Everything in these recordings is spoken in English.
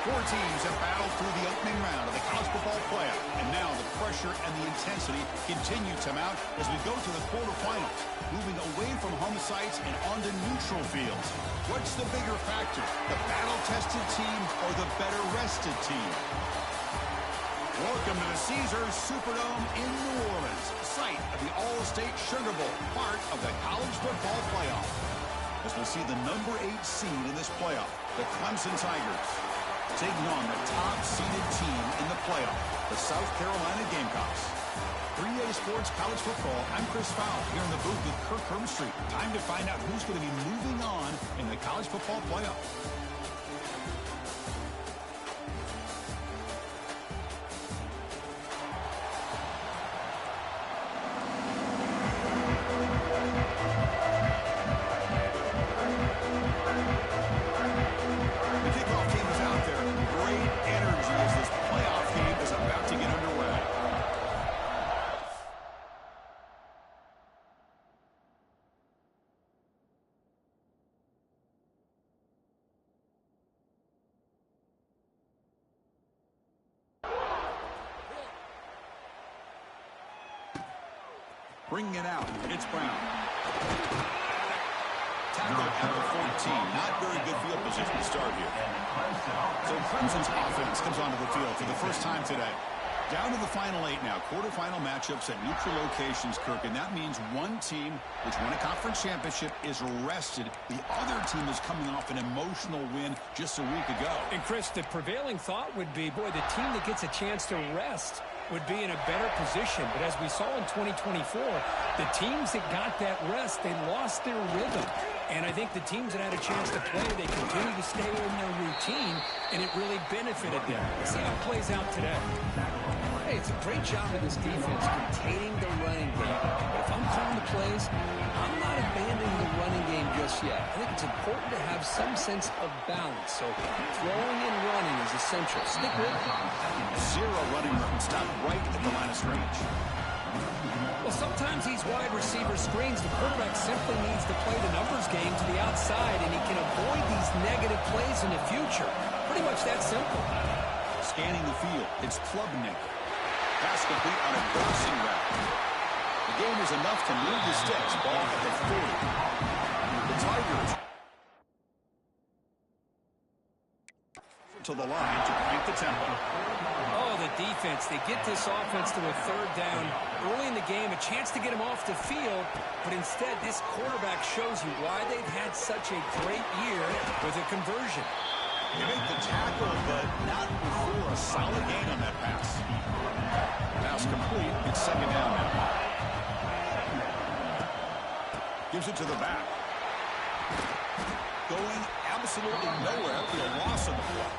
Four teams have battled through the opening round of the college football playoff, and now the pressure and the intensity continue to mount as we go to the quarterfinals, moving away from home sites and onto neutral fields. What's the bigger factor, the battle-tested team or the better-rested team? Welcome to the Caesars Superdome in New Orleans, site of the All-State Sugar Bowl, part of the college football playoff. As we see the number 8 seed in this playoff, the Clemson Tigers, taking on the top-seeded team in the playoff, the South Carolina Gamecocks. 3A Sports College Football, I'm Chris Fowle, here in the booth with Kirk Herbstreit. Time to find out who's going to be moving on in the college football playoff. Bringing it out, it's Brown. Tackle at the 14. Not very good field position to start here. So Clemson's offense comes onto the field for the first time today. Down to the final 8 now. Quarterfinal matchups at neutral locations, Kirk. And that means one team, which won a conference championship, is rested. The other team is coming off an emotional win just a week ago. And, Chris, the prevailing thought would be, boy, the team that gets a chance to rest would be in a better position. But as we saw in 2024, the teams that got that rest, they lost their rhythm. And I think the teams that had a chance to play, they continue to stay in their routine, and it really benefited them. Let's see how it plays out today. Hey, it's a great job of this defense containing the running game. But if I'm calling the plays, I'm not abandoning the running game just yet. I think it's important to have some sense of balance. So throwing and running is essential. Stick with it. Zero running room. Stop right at the line of scrimmage. Well, sometimes these wide receiver screens, the quarterback simply needs to play the numbers game to the outside, and he can avoid these negative plays in the future. Pretty much that simple. Scanning the field, it's Klubnik. Pass complete on a crossing route. The game is enough to move the sticks. Ball at the 40. The Tigers to the line to crank the tempo. Oh, the defense. They get this offense to a third down early in the game, a chance to get them off the field, but instead this quarterback shows you why they've had such a great year with a conversion. They make the tackle, but not before a solid gain on that pass. Pass complete. It's second down now. Gives it to the back. Going absolutely nowhere after a loss on the play.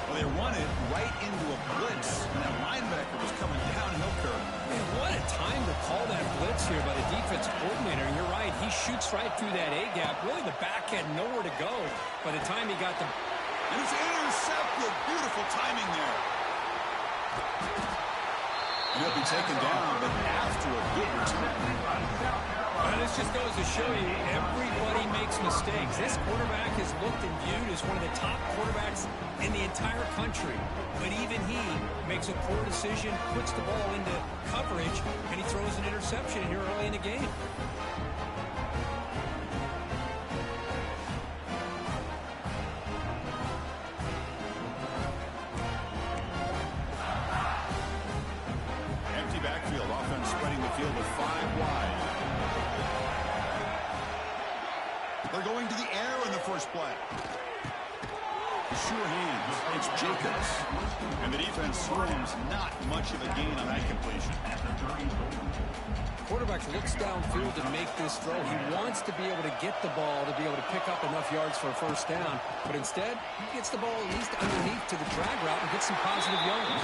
Well, they run it right into a blitz. And that linebacker was coming downhill curve. Man, what a time to call that blitz here by the defensive coordinator. And you're right, he shoots right through that A-gap. Really, the back had nowhere to go by the time he got the... And it's intercepted. Beautiful timing there. And he'll be taken down, but after a good return. Well, this just goes to show you, everybody makes mistakes. This quarterback is looked and viewed as one of the top quarterbacks in the entire country. But even he makes a poor decision, puts the ball into coverage, and he throws an interception here early in the game. Empty backfield, offense spreading the field with 5 wide. They're going to the air in the first play. Sure hands. It's Jacobs. And the defense swims not much of a gain on that completion. Quarterback looks downfield to make this throw. He wants to be able to get the ball to be able to pick up enough yards for a first down. But instead, he gets the ball at least underneath to the drag route and gets some positive yards.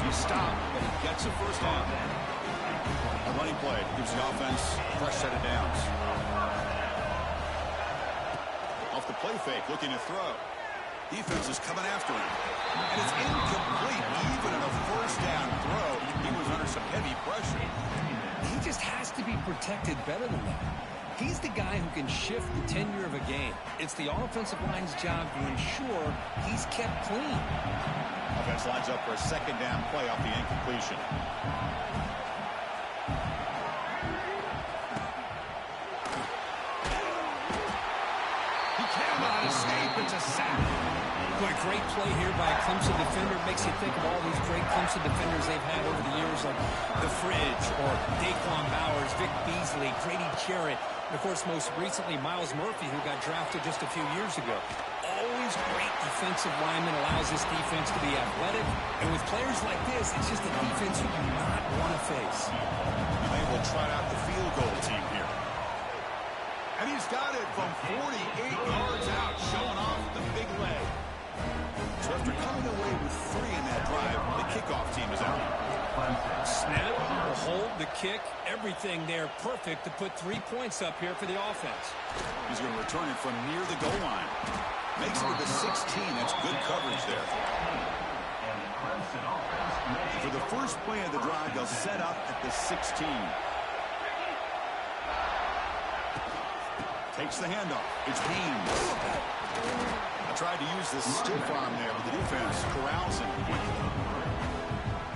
He stopped, but he gets a first down. A running play gives the offense a fresh set of downs. Off the play fake, looking to throw. Defense is coming after him. And it's incomplete. Even on a first down throw, he was under some heavy pressure. He just has to be protected better than that. He's the guy who can shift the tenure of a game. It's the offensive line's job to ensure he's kept clean. Offense lines up for a second down play off the incompletion. He cannot escape. It's a sack. Boy, great play here by a Clemson defender. Makes you think of all these great Clemson defenders they've had over the years, like The Fridge or Daquan Bowers, Vic Beasley, Grady Jarrett, and, of course, most recently, Miles Murphy, who got drafted just a few years ago. Always great defensive lineman, allows this defense to be athletic. And with players like this, it's just a defense you do not want to face. They will trot out the field goal team here. And he's got it from 48 yards out, showing off the big leg. So after coming away with 3 in that drive, the kickoff team is out. Snap, the hold, the kick, everything there perfect to put 3 points up here for the offense. He's going to return it from near the goal line. Makes it to the 16. That's good coverage there. For the first play of the drive, they'll set up at the 16. Takes the handoff. It's Haynes. I tried to use the stiff arm there, but the defense corrals him.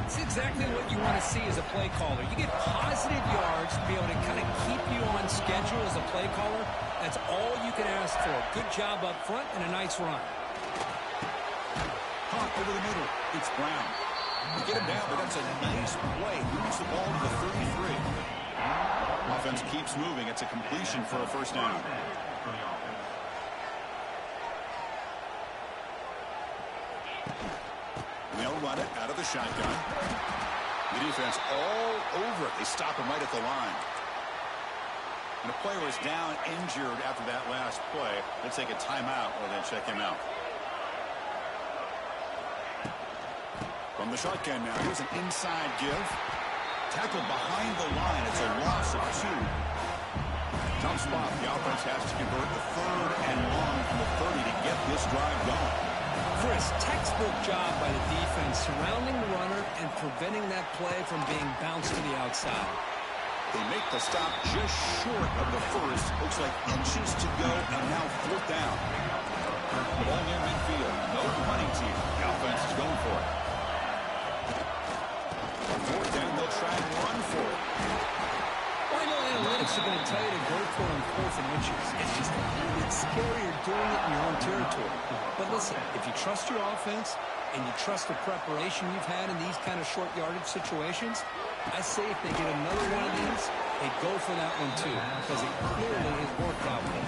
It's exactly what you want to see as a play caller. You get positive yards to be able to kind of keep you on schedule as a play caller. That's all you can ask for. Good job up front and a nice run. Caught over the middle. It's Brown. We get him down, but that's a nice play. Moves the ball to the 33. Offense keeps moving. It's a completion for a first down. They'll run it out of the shotgun. The defense all over it. They stop him right at the line. And the player is down, injured after that last play. They'll take a timeout or then check him out. From the shotgun now, here's an inside give. Tackle behind the line. It's a loss of 2. Tough spot. The offense has to convert the 3rd and long from the 30 to get this drive going. Chris, textbook job by the defense surrounding the runner and preventing that play from being bounced to the outside. They make the stop just short of the first. Looks like inches to go, and now 4th down. Ball near midfield. No punting team. The offense is going for it. 4th down, they'll try and run for it. Well, I know analytics are going to tell you to go for it on 4th and inches. It's just a little bit scarier doing it in your own territory. But listen, if you trust your offense and you trust the preparation you've had in these kind of short yardage situations, I say if they get another one of these, they go for that one too, because it clearly has worked out for them.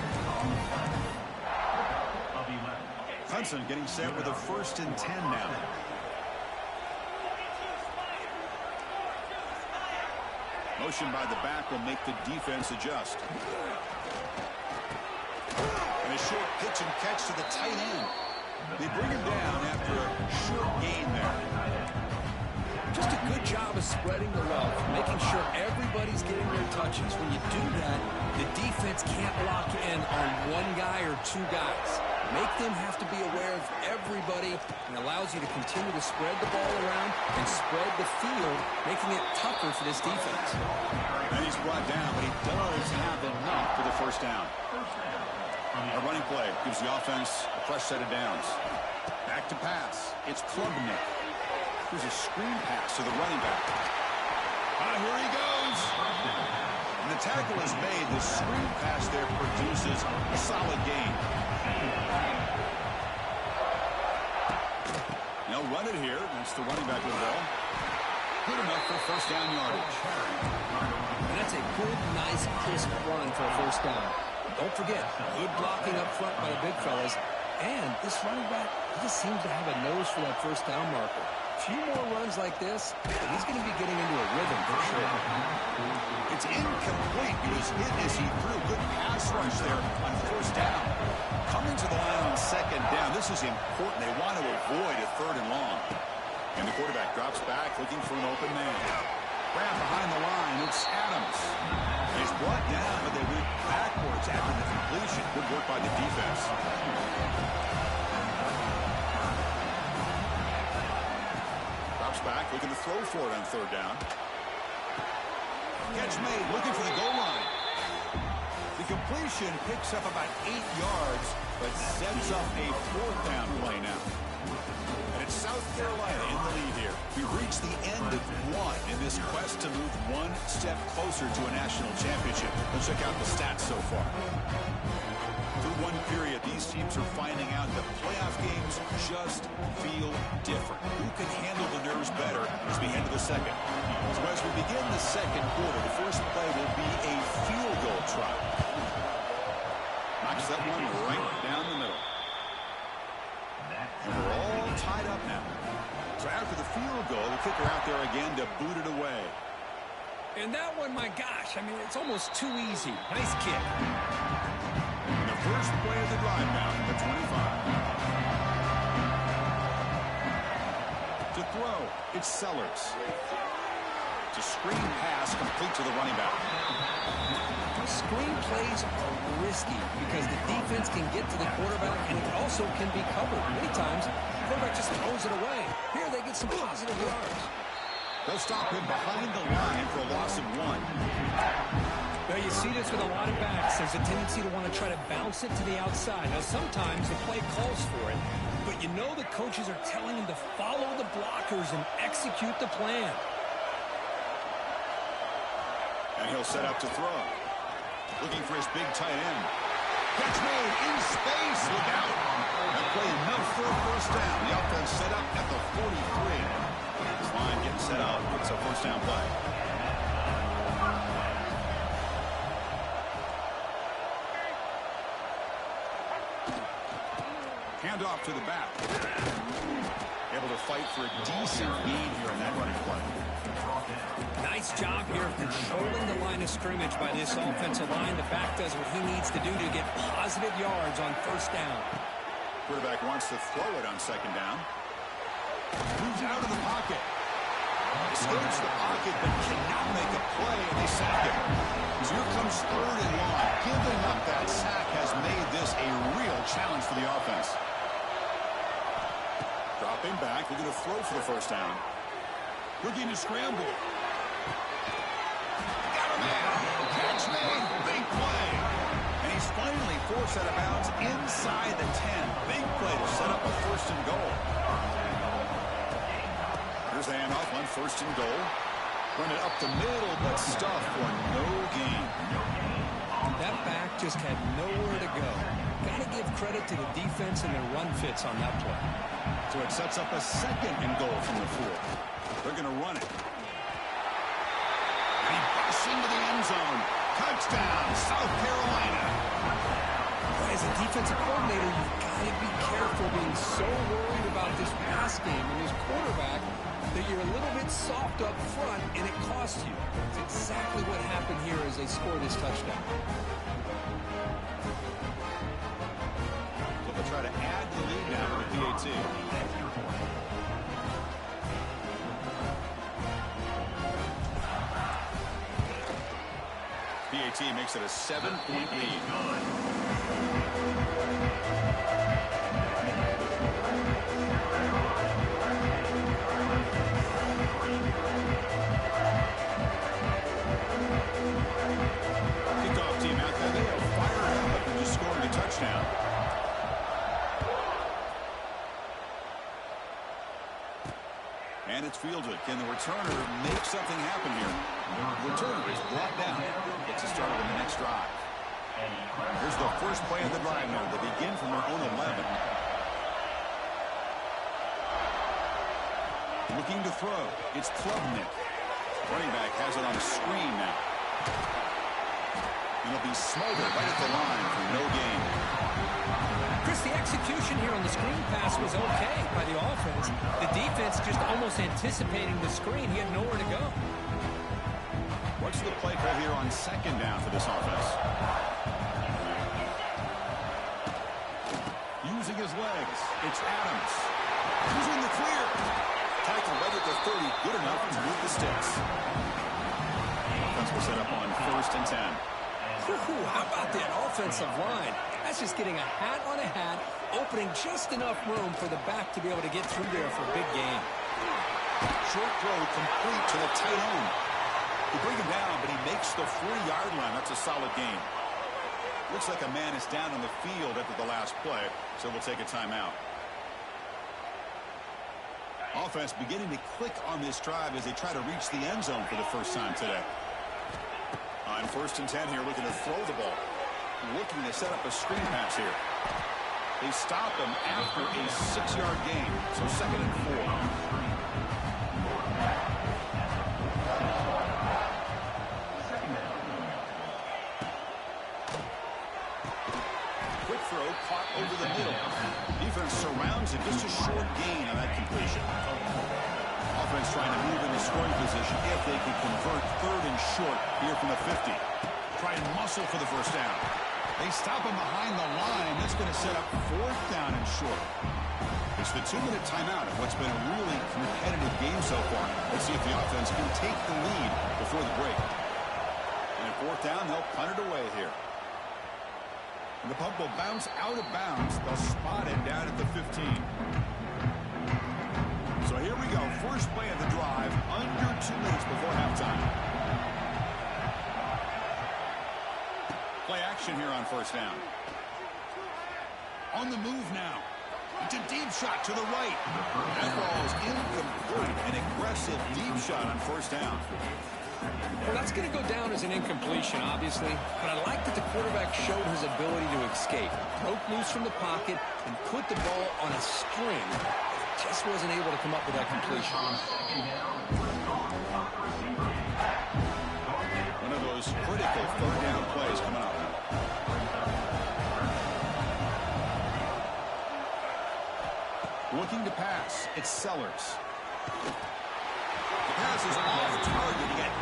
Hudson getting set with a 1st and 10 now. Motion by the back will make the defense adjust. And a short pitch and catch to the tight end. They bring him down after a short gain there. Just a good job of spreading the wealth, making sure everybody's getting their touches. When you do that, the defense can't lock in on one guy or 2 guys. Make them have to be aware of everybody, and allows you to continue to spread the ball around and spread the field, making it tougher for this defense. And he's brought down, but he does have enough for the first down. A running play gives the offense a fresh set of downs. Back to pass. It's Klubnik. Here's a screen pass to the running back. Here he goes. And the tackle is made. The screen pass there produces a solid gain. They'll run it here. That's the running back with the ball. Good enough for first down yardage. And that's a good, nice, crisp run for a first down. Don't forget, good blocking up front by the big fellas. And this running back, he just seems to have a nose for that first down marker. A few more runs like this, he's going to be getting into a rhythm for sure. It's incomplete. He was hit as he threw. Good pass rush there on first down. Coming to the line on second down. This is important. They want to avoid a 3rd and long. And the quarterback drops back looking for an open man. Grab behind the line. It's Adams. He's brought down, but they went backwards after the completion. Good work by the defense. Drops back, looking to throw for it on 3rd down. Catch made, looking for the goal line. The completion picks up about 8 yards, but sets up a 4th down play now. And it's South Carolina in the lead here. We've reached the end of one in this quest to move one step closer to a national championship. Let's check out the stats so far. Through one period, these teams are finding out that playoff games just feel different. Who can handle the nerves better as we head to the second? So as we begin the second quarter, the first play will be a field goal try. Knocks that one right down the middle. And we're all tied up now. So after the field goal, the kicker out there again to boot it away. And that one, my gosh, I mean, it's almost too easy. Nice kick. The first play of the drive now at the 25. To throw, it's Sellers. It's a screen pass complete to the running back. Screen plays are risky because the defense can get to the quarterback and it also can be covered. Many times, the quarterback just throws it away. Here they get some positive yards. They'll stop him behind the line for a loss of 1. Well, you see this with a lot of backs. There's a tendency to want to try to bounce it to the outside. Now, sometimes the play calls for it, but you know the coaches are telling him to follow the blockers and execute the plan. And he'll set up to throw. Looking for his big tight end. Catch made in space. Look out. That play enough for a first down. The offense set up at the 43. This line getting set up. It's a first down play. Hand off to the back. Able to fight for a decent gain here in that running play. Nice job here of controlling the line of scrimmage by this offensive line. The back does what he needs to do to get positive yards on first down. Quarterback wants to throw it on second down. Moves out of the pocket. Escapes the pocket, but cannot make a play, and they sack him. So here comes 3rd and long. Giving up that sack has made this a real challenge for the offense. Dropping back, looking to throw for the first down. Looking to scramble. Got a man. Catch made. Big play. And he's finally forced out of bounds inside the 10. Big play to set up a 1st and goal. Here's the handoff on 1st and goal. Run it up the middle, but stuff for no gain. That back just had nowhere to go. Got to give credit to the defense and their run fits on that play. So it sets up a 2nd and goal from the 4. They're going to run it. And he busts into the end zone. Touchdown, South Carolina. As a defensive coordinator, you've got to be careful being so worried about this pass game and this quarterback that you're a little bit soft up front and it costs you. It's exactly what happened here as they scored this touchdown. So they'll try to add the lead now to the PAT. PAT makes it a 7-point lead. Kickoff team out there. They are fired up after just scoring a touchdown. And it's fielded. Can the returner make something happen here? The returner is brought down. Gets us started in the next drive. Here's the first play of the drive now. They begin from their own 11. Looking to throw. It's Klubnik. Running back has it on a screen now. And it'll be smothered right at the line for no gain. Chris, the execution here on the screen pass was okay by the offense. The defense just almost anticipating the screen. He had nowhere to go. What's the play call here on 2nd down for this offense? Using his legs, it's Adams. Using the clear. Tackle right at the 30, good enough to move the sticks. Offense will set up on 1st and 10. Ooh, how about that offensive line? That's just getting a hat on a hat, opening just enough room for the back to be able to get through there for a big gain. Short throw complete to the tight end. They bring him down, but he makes the 40-yard line. That's a solid gain. Looks like a man is down on the field after the last play, so we'll take a timeout. Offense beginning to click on this drive as they try to reach the end zone for the first time today. On 1st and 10 here, looking to throw the ball. Looking to set up a screen pass here. They stop him after a 6-yard gain, so 2nd and 4. Caught over the middle. Defense surrounds it. Just a short gain on that completion. Offense trying to move into scoring position if they can convert 3rd and short here from the 50. Try and muscle for the first down. They stop him behind the line. That's going to set up 4th down and short. It's the 2-minute timeout of what's been a really competitive game so far. Let's see if the offense can take the lead before the break. And at 4th down, they'll punt it away here. And the punt will bounce out of bounds. They'll spot it down at the 15. So here we go. First play of the drive. Under 2 minutes before halftime. Play action here on 1st down. On the move now. It's a deep shot to the right. That ball is incomplete. An aggressive deep shot on 1st down. Well, that's going to go down as an incompletion, obviously, but I like that the quarterback showed his ability to escape. Broke loose from the pocket and put the ball on a string. Just wasn't able to come up with that completion. One of those critical 3rd down plays coming up. Looking to pass, it's Sellers. The pass is off target. He got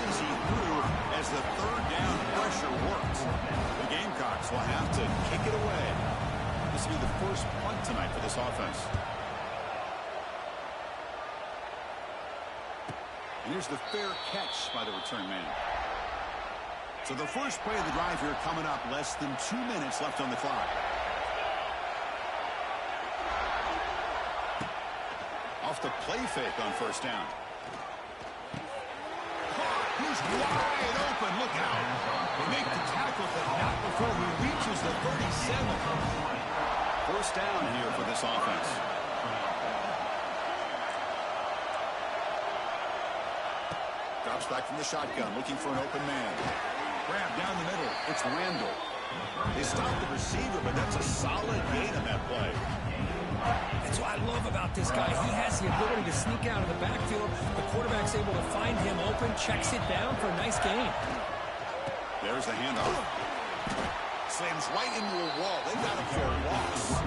easy through as the 3rd down pressure works. The Gamecocks will have to kick it away. This will be the first punt tonight for this offense. And here's the fair catch by the return man. So the first play of the drive here coming up. Less than 2 minutes left on the clock. Off the play fake on 1st down. He's wide open. Look out. They make the tackle, but not before he reaches the 37. 1st down here for this offense. Drops back from the shotgun, looking for an open man. Grab down the middle. It's Randall. They stop the receiver, but that's a solid gain on that play. That's what I love about this guy. He has the ability to sneak out of the backfield. The quarterback's able to find him open, checks it down for a nice gain. There's the handoff. Slams right into a wall. They got him for a loss.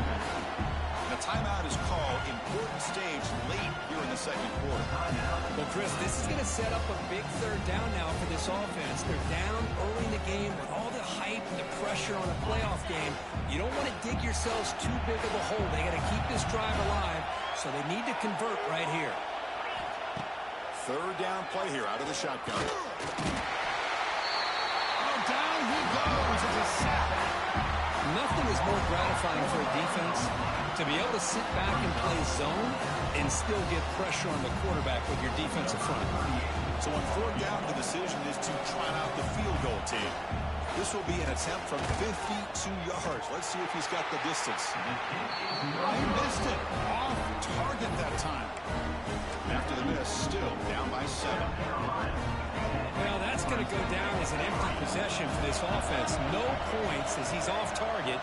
And a timeout is called. Important stage late here in the 2nd quarter. Well, Chris, this is going to set up a big 3rd down now for this offense. They're down early in the game with all the hype and the pressure on a playoff game. You don't want to dig yourselves too big of a hole. They got to keep this drive alive, so they need to convert right here. 3rd down play here out of the shotgun. Oh, down he goes. It's a sack. Nothing is more gratifying for a defense to be able to sit back and play zone and still get pressure on the quarterback with your defensive front. So on 4th down, the decision is to trot out the field goal team. This will be an attempt from 52 yards. Let's see if he's got the distance. They missed it. Off target that time. After the miss, still down by 7. Well, that's going to go down as an empty possession for this offense. No points as he's off target.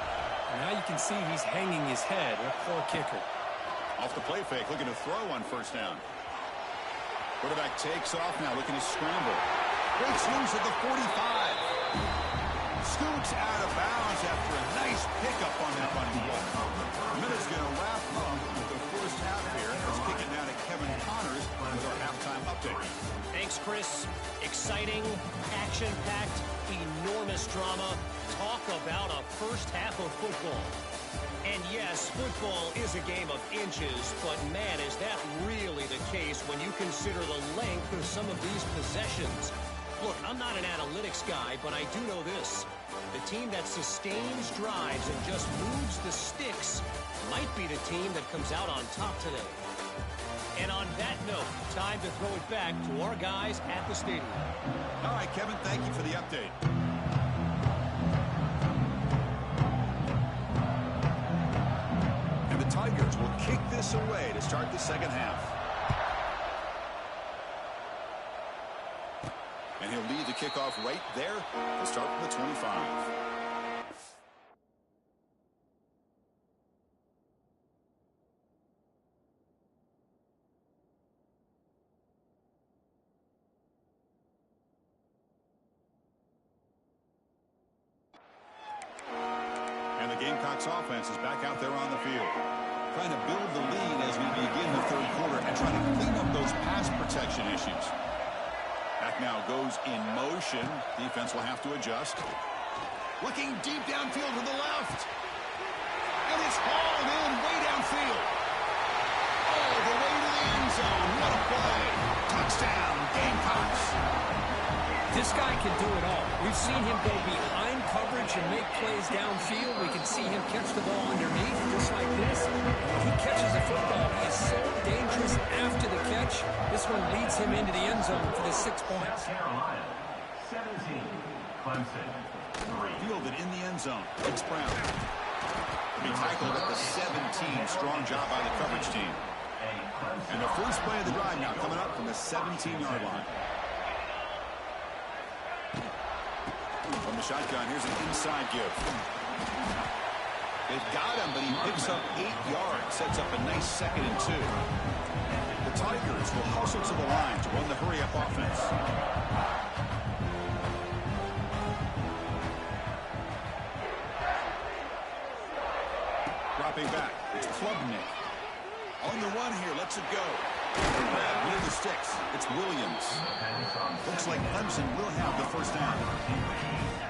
And now you can see he's hanging his head. A poor kicker. Off the play fake, looking to throw on 1st down. Quarterback takes off now, looking to scramble. Breaks loose at the 45. Scoots out of bounds after a nice pickup on that running play. The minute's going to wrap up the first half here. Let's kick it down to Kevin Connors with our halftime update. Thanks, Chris. Exciting, action-packed, enormous drama. Talk about a first half of football. And yes, football is a game of inches, but man, is that really the case when you consider the length of some of these possessions. Look, I'm not an analytics guy, but I do know this. The team that sustains drives and just moves the sticks might be the team that comes out on top today. And on that note, time to throw it back to our guys at the stadium. All right, Kevin, thank you for the update. this away to start the second half. And he'll lead the kickoff right there to start from the 25. And the Gamecocks offense is back out there on the field, trying to build the lead as we begin the third quarter and trying to clean up those pass protection issues. Back now goes in motion. Defense will have to adjust. Looking deep downfield to the left. And it's hauled in way downfield. All the way to the end zone. What a play. Touchdown, Gamecocks. This guy can do it all. We've seen him go behind coverage and make plays downfield. We can see him catch the ball underneath just like this. When he catches a football, he is so dangerous after the catch. This one leads him into the end zone for the 6 points. Carolina, 17, Clemson, 3. Fielded in the end zone. Alex Brown. He tackled at the 17. Strong job by the coverage team. And the first play of the drive now coming up from the 17-yard line. From the shotgun, here's an inside give. They've got him, but he picks up 8 yards. Sets up a nice 2nd and 2. The Tigers will hustle to the line to run the hurry-up offense. Dropping back, it's Klubnik. On the run here, lets it go. Near the sticks, it's Williams. Looks like Clemson will have the first down.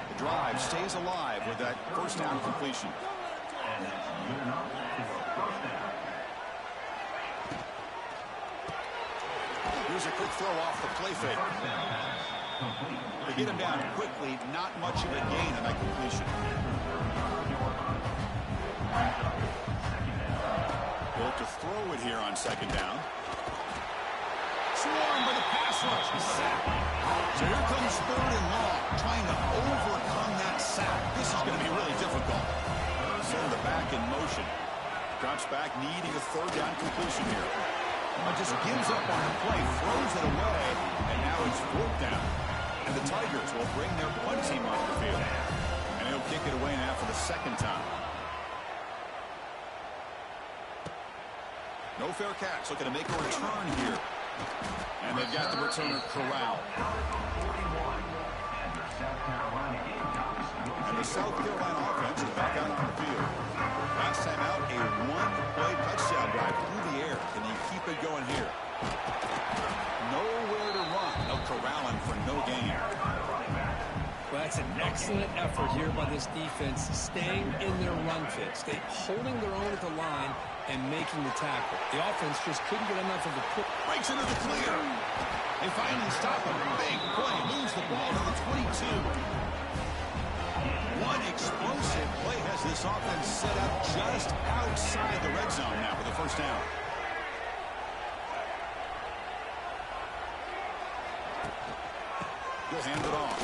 The drive stays alive with that first down completion. Here's a quick throw off the play fake. They get him down quickly, not much of a gain on that completion. Built to throw it here on 2nd down. Swarmed by the pass rush. He's sacked. So here comes 3rd and long, trying to overcome that sack. This is going to be really difficult. Send the back in motion. Drops back, needing a 3rd down completion here. But just gives up on the play, throws it away, and now it's 4th down. And the Tigers will bring their punt team off the field. And he'll kick it away now for the 2nd time. No fair catch, looking to make a return here. And they've got the returner corralled. And the South Carolina offense is back out on the field. Last time out, a 1-play touchdown drive through the air. Can he keep it going here? Nowhere to run. They'll corral him for no gain. Well, that's an excellent effort here by this defense, staying in their run fits. They're holding their own at the line and making the tackle. The offense just couldn't get enough of a put. Breaks into the clear. They finally stop him. Big play. Moves the ball to the 22. One explosive play has this offense set up just outside the red zone now for the first down. He'll hand it off.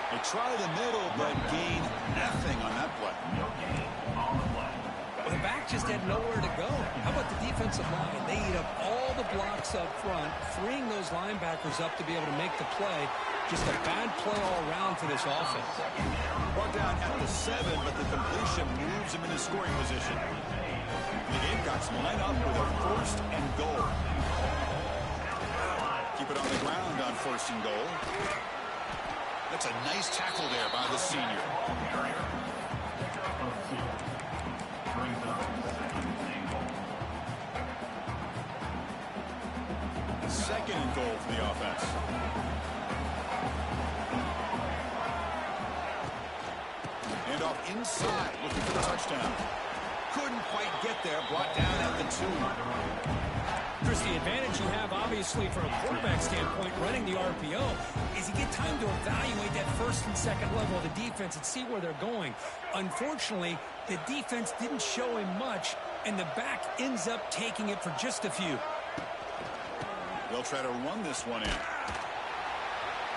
They try the middle, but gain nothing on that play. Well, the back just had nowhere to go. How about the defensive line? They eat up all the blocks up front, freeing those linebackers up to be able to make the play. Just a bad play all around for this offense. Brought down at the 7, but the completion moves him in a scoring position. The Gamecocks line up with a 1st and goal. Keep it on the ground on 1st and goal. That's a nice tackle there by the senior. 2nd and goal for the offense. And off inside, looking for the touchdown. Couldn't quite get there, brought down at the 2. Chris, the advantage you have, obviously, from a quarterback standpoint, running the RPO, is you get time to evaluate that 1st and 2nd level of the defense and see where they're going. Unfortunately, the defense didn't show him much, and the back ends up taking it for just a few. They'll try to run this one in.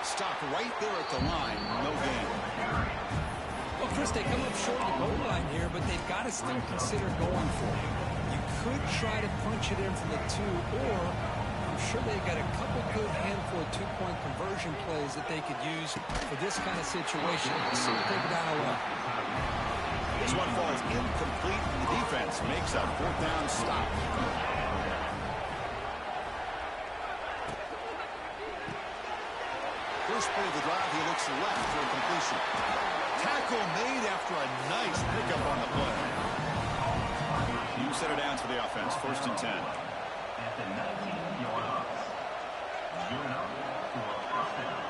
Stop right there at the line. No gain. Well, Chris, they come up short of the goal line here, but they've got to still consider going for it. You could try to punch it in from the 2, or I'm sure they got a couple good handful of two-point conversion plays that they could use for this kind of situation. Let's see what they can dial up. This one falls incomplete, and the defense makes a 4th down stop. First play of the drive, he looks left for a completion. Tackle made after a nice pickup on the play. You set it down to the offense, 1st and 10. At the 19-yard box. Juno for a first down.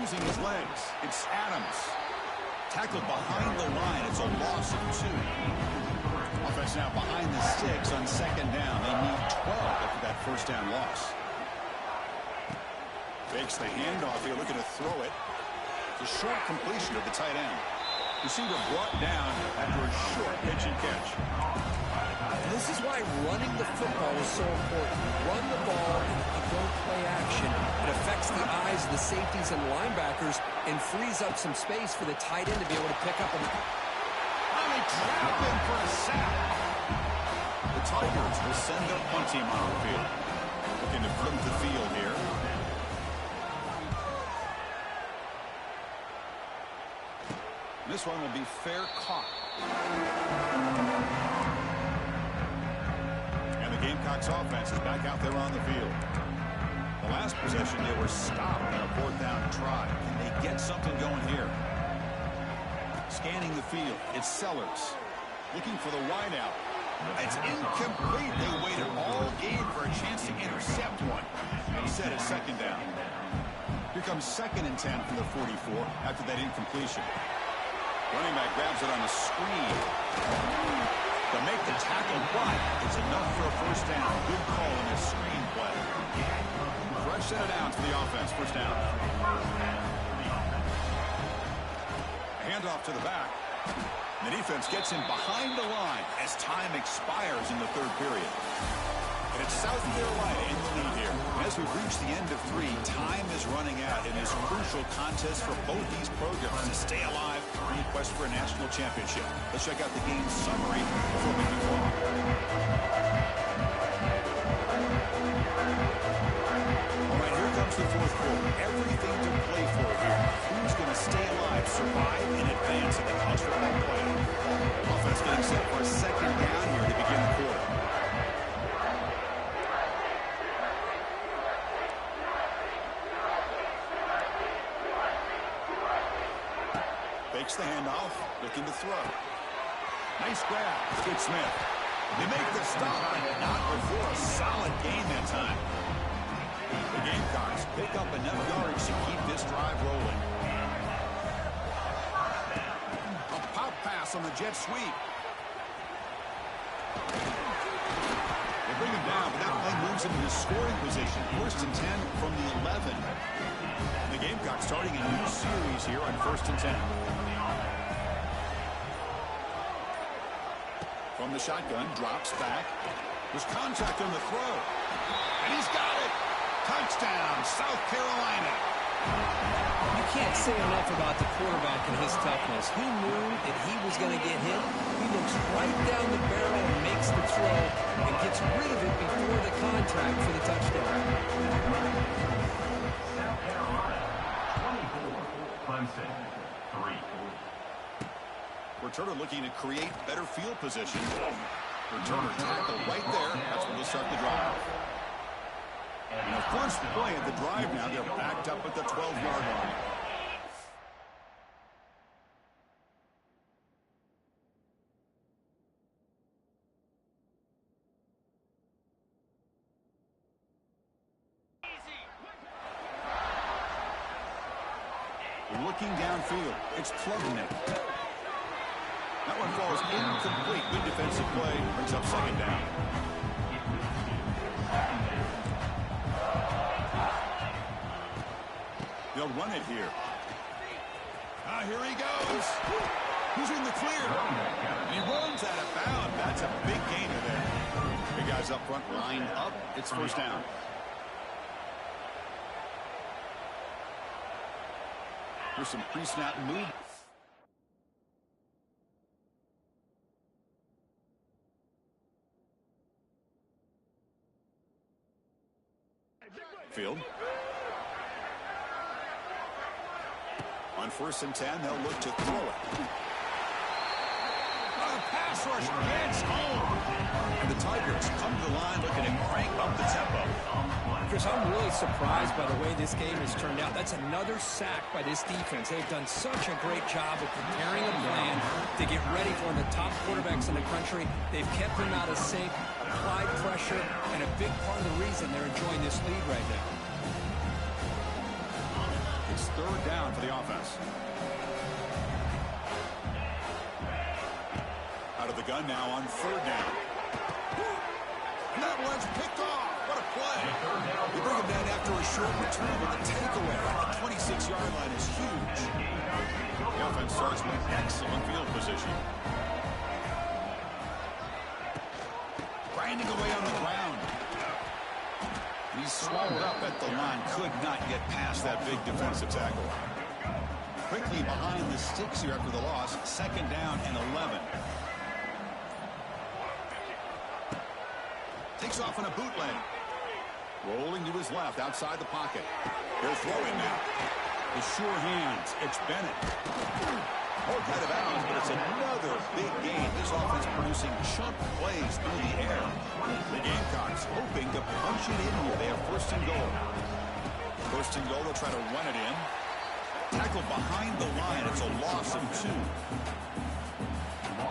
Using his legs, it's Adams. Tackled behind the line. It's a loss of 2. Offense now behind the 6 on 2nd down. They need 12 after that 1st down loss. Fakes the handoff here, looking to throw it. It's a short completion of the tight end. Receiver brought down after a short pitch and catch. This is why running the football is so important. Run the ball and don't play action. It affects the eyes of the safeties and linebackers and frees up some space for the tight end to be able to pick up. And they trap him for a sack. The Tigers will send their punt team on the field. Looking to flip the field here. This one will be fair caught. And the Gamecocks offense is back out there on the field. The last possession, they were stopped on a 4th down try. Can they get something going here? Scanning the field, it's Sellers. Looking for the wideout. It's incomplete. They waited all game for a chance to intercept one. Instead, it's 2nd down. Here comes 2nd and 10 from the 44 after that incompletion. Running back grabs it on the screen. To make the tackle, but it's enough for a 1st down. Good call in this screen play. Fresh set it down to the offense. 1st down. Handoff to the back. The defense gets him behind the line as time expires in the 3rd period. And it's South Carolina in the lead here. As we've reached the end of 3, time is running out in this crucial contest for both these programs to stay alive in the quest for a national championship. Let's check out the game summary before we move on. All right, here comes the 4th quarter. Everything to play for here. Who's going to stay alive, survive, and advance in the college football playoff? Offense getting set for a 2nd down here to begin the quarter. Fakes the handoff, looking to throw. Nice grab. Good Smith. They make the stop, not before a solid gain that time. The Gamecocks pick up enough yards to keep this drive rolling. A pop pass on the jet sweep. They bring him down, but that play moves him into scoring position. 1st and 10 from the 11. The Gamecocks starting a new series here on 1st and 10. From the shotgun, drops back. There's contact on the throw. And he's got it! Touchdown, South Carolina! You can't say enough about the quarterback and his toughness. He knew that he was going to get hit. He looks right down the barrel and makes the throw and gets rid of it before the contact for the touchdown. South Carolina, 24. Clemson, 3. Returner looking to create better field position. Returner tackle right there. That's where they'll start the drive. And the first play of the drive now, they're backed up at the 12-yard line. Looking downfield, it's Klubnik. That one falls incomplete. Good defensive play. Brings up 2nd down. They'll run it here. Here he goes. Who's in the clear? He runs out of bounds. That's a big gainer there. Big guys up front lined up. It's 1st down. Here's some pre-snap move. backfield. On 1st and 10, they'll look to throw it. A pass rush gets home. And the Tigers come to the line looking to crank up the tempo. Chris, I'm really surprised by the way this game has turned out. That's another sack by this defense. They've done such a great job of preparing a plan to get ready for one of the top quarterbacks in the country. They've kept him out of sync, applied pressure, and a big part of the reason they're enjoying this lead right now. It's 3rd down for the offense. Out of the gun now on 3rd down. And that one's picked off. What a play. They bring him down after a short return, but the takeaway at the 26-yard line is huge. The offense starts with excellent field position. Grinding away on the ground. He's swallowed up at the line. Could not get past that big defensive tackle. Quickly behind the sticks here after the loss. 2nd down and 11. Takes off on a bootleg. Rolling to his left outside the pocket. They're throwing now. With sure hands, it's Bennett. Out of bounds, but it's another big game. This offense producing chunk plays through the air. The Gamecocks hoping to punch it in here. They have 1st and goal. 1st and goal, they'll try to run it in. Tackle behind the line. It's a loss of 2.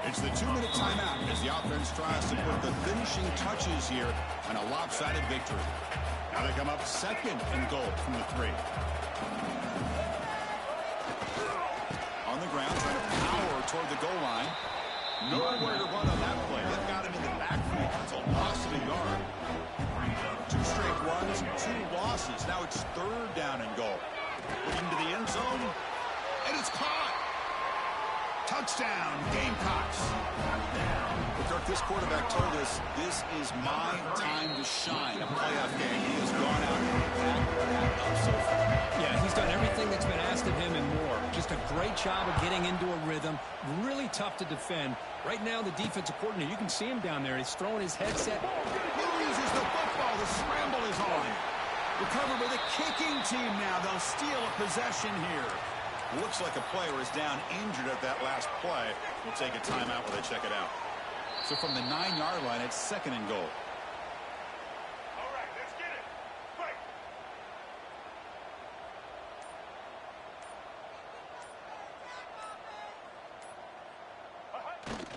It's the 2-minute timeout as the offense tries to put the finishing touches here on a lopsided victory. Now they come up 2nd and goal from the 3. On the ground, trying to power toward the goal line. Nowhere to run on that play. They've got him in the backfield. It's a loss of a yard. 2 straight runs, 2 losses. Now it's 3rd down and goal. Looking to the end zone, and it's caught. Touchdown, Gamecocks. Kirk, this quarterback told us this is my time to shine. A playoff game. He has gone out and up so far. Yeah, he's done everything that's been asked of him and more. Just a great job of getting into a rhythm. Really tough to defend. Right now, the defensive coordinator, you can see him down there. He's throwing his headset. He loses the football. The scramble is on. Recovered by the kicking team now. They'll steal a possession here. Looks like a player is down injured at that last play. We'll take a timeout while they check it out. So from the 9-yard line, it's 2nd and goal. All right, let's get it. Fight.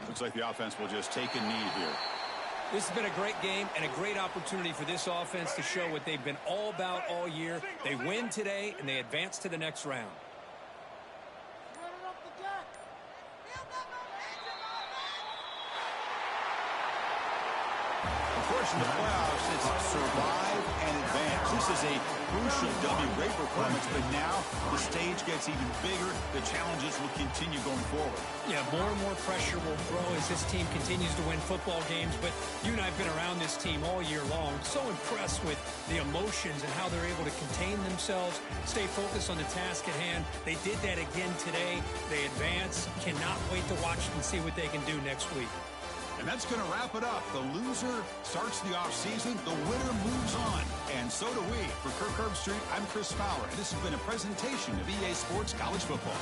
Looks like the offense will just take a knee here. This has been a great game and a great opportunity for this offense to show what they've been all about all year. They win today, and they advance to the next round. In the playoffs, it's survive and advance. This is a crucial W. Great performance, but now the stage gets even bigger. The challenges will continue going forward. Yeah, more and more pressure will grow as this team continues to win football games, but you and I have been around this team all year long. So impressed with the emotions and how they're able to contain themselves, stay focused on the task at hand. They did that again today. They advance. Cannot wait to watch and see what they can do next week. And that's going to wrap it up. The loser starts the offseason. The winner moves on. And so do we. For Kirk Herbstreit, I'm Chris Fowler. And this has been a presentation of EA Sports College Football.